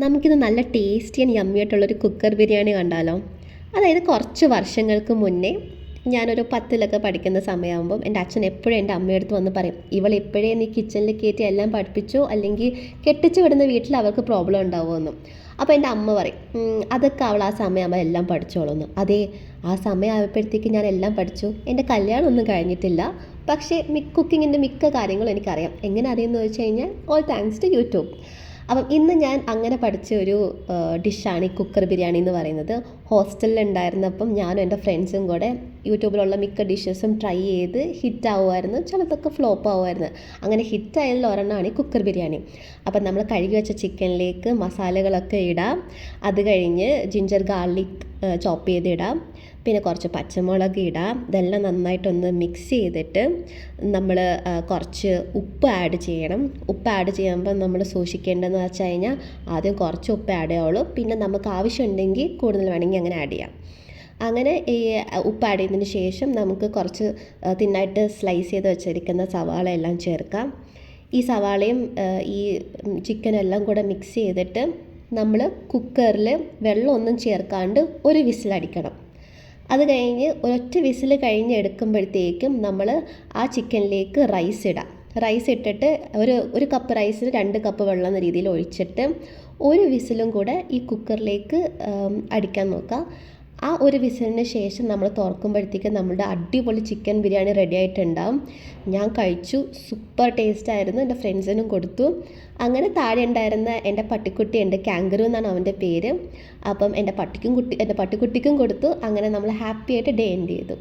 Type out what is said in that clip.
നമുക്കിത് നല്ല tasty and yummy ആയിട്ടുള്ളൊരു കുക്കർ ബിരിയാണി കണ്ടാലോ. അതായത് കുറച്ച് വർഷങ്ങൾക്ക് മുന്നേ ഞാനൊരു 10ലൊക്കെ പഠിക്കുന്ന സമയമാകുമ്പം എൻ്റെ അച്ഛൻ എപ്പോഴും എൻ്റെ അമ്മയടുത്ത് വന്ന് പറയും, ഇവളെപ്പോഴേ നീ കിച്ചണിൽ കയറ്റി എല്ലാം പഠിപ്പിച്ചോ, അല്ലെങ്കിൽ കെട്ടിച്ച് വിടുന്ന വീട്ടിൽ അവർക്ക് പ്രോബ്ലം ഉണ്ടാവുമെന്നും. അപ്പോൾ എൻ്റെ അമ്മ പറയും, അതൊക്കെ അവൾ ആ സമയമാകുമ്പോൾ എല്ലാം പഠിച്ചോളൂന്ന്. അതേ, ആ സമയമായപ്പോഴത്തേക്ക് ഞാൻ എല്ലാം പഠിച്ചു. എൻ്റെ കല്യാണമൊന്നും കഴിഞ്ഞിട്ടില്ല, പക്ഷേ കുക്കിങ്ങിൻ്റെ മിക്ക കാര്യങ്ങളും എനിക്കറിയാം. എങ്ങനെ അറിയുമെന്ന് ചോദിച്ചു കഴിഞ്ഞാൽ ഓൾ താങ്ക്സ് ടു യൂട്യൂബ്. അപ്പം ഇന്ന് ഞാൻ അങ്ങനെ പഠിച്ച ഒരു ഡിഷാണ് ഈ കുക്കർ ബിരിയാണി എന്ന് പറയുന്നത്. ഹോസ്റ്റലിൽ ഉണ്ടായിരുന്നപ്പം ഞാനും എൻ്റെ ഫ്രണ്ട്സും കൂടെ യൂട്യൂബിലുള്ള മിക്ക ഡിഷസും ട്രൈ ചെയ്ത് ഹിറ്റ് ആവുമായിരുന്നു, ചിലതൊക്കെ ഫ്ലോപ്പ് ആവുമായിരുന്നു. അങ്ങനെ ഹിറ്റായതിൽ ഒരെണ്ണമാണ് ഈ കുക്കർ ബിരിയാണി. അപ്പം നമ്മൾ കഴുകി വെച്ച ചിക്കനിലേക്ക് മസാലകളൊക്കെ ഇടാം. അത് കഴിഞ്ഞ് ജിഞ്ചർ ഗാർലിക് ചോപ്പ് ചെയ്തിടാം. പിന്നെ കുറച്ച് പച്ചമുളക് ഇടാം. ഇതെല്ലാം നന്നായിട്ടൊന്ന് മിക്സ് ചെയ്തിട്ട് നമ്മൾ കുറച്ച് ഉപ്പ് ആഡ് ചെയ്യണം. ഉപ്പ് ആഡ് ചെയ്യുമ്പോൾ നമ്മൾ സൂക്ഷിക്കേണ്ടതെന്ന് വെച്ച് കഴിഞ്ഞാൽ ആദ്യം കുറച്ച് ഉപ്പ് ആഡ് ചെയ്യുള്ളൂ, പിന്നെ നമുക്ക് ആവശ്യമുണ്ടെങ്കിൽ കൂടുതൽ വേണമെങ്കിൽ അങ്ങനെ ആഡ് ചെയ്യാം. അങ്ങനെ ഈ ഉപ്പ് ആഡ് ചെയ്തതിന് ശേഷം നമുക്ക് കുറച്ച് തിന്നായിട്ട് സ്ലൈസ് ചെയ്ത് വെച്ചിരിക്കുന്ന സവാള എല്ലാം ചേർക്കാം. ഈ സവാളയും ഈ ചിക്കനെല്ലാം കൂടെ മിക്സ് ചെയ്തിട്ട് നമ്മൾ കുക്കറിൽ വെള്ളമൊന്നും ചേർക്കാണ്ട് ഒരു വിസിലടിക്കണം. അത് കഴിഞ്ഞ് ഒരൊറ്റ വിസിൽ കഴിഞ്ഞ് എടുക്കുമ്പോഴത്തേക്കും നമ്മൾ ആ ചിക്കനിലേക്ക് റൈസ് ഇടാം. റൈസ് ഇട്ടിട്ട് ഒരു കപ്പ് റൈസിന് 2 കപ്പ് വെള്ളം എന്ന രീതിയിൽ ഒഴിച്ചിട്ട് ഒരു വിസിലും കൂടെ ഈ കുക്കറിലേക്ക് അടിക്കാൻ നോക്കുക. ആ ഒരു വിസിലിന് ശേഷം നമ്മൾ തുറക്കുമ്പോഴത്തേക്കും നമ്മുടെ അടിപൊളി ചിക്കൻ ബിരിയാണി റെഡി ആയിട്ടുണ്ടാവും. ഞാൻ കഴിച്ചു, സൂപ്പർ ടേസ്റ്റ് ആയിരുന്നു. എൻ്റെ ഫ്രണ്ട്സിനും കൊടുത്തു. അങ്ങനെ താഴെ ഉണ്ടായിരുന്ന എൻ്റെ പട്ടിക്കുട്ടിയുണ്ട്, കാങ്കറു എന്നാണ് അവൻ്റെ പേര്. അപ്പം എൻ്റെ പട്ടിക്കുട്ടിക്കും കൊടുത്തു. അങ്ങനെ നമ്മൾ ഹാപ്പി ആയിട്ട് ഡേ എൻഡ് ചെയ്തു.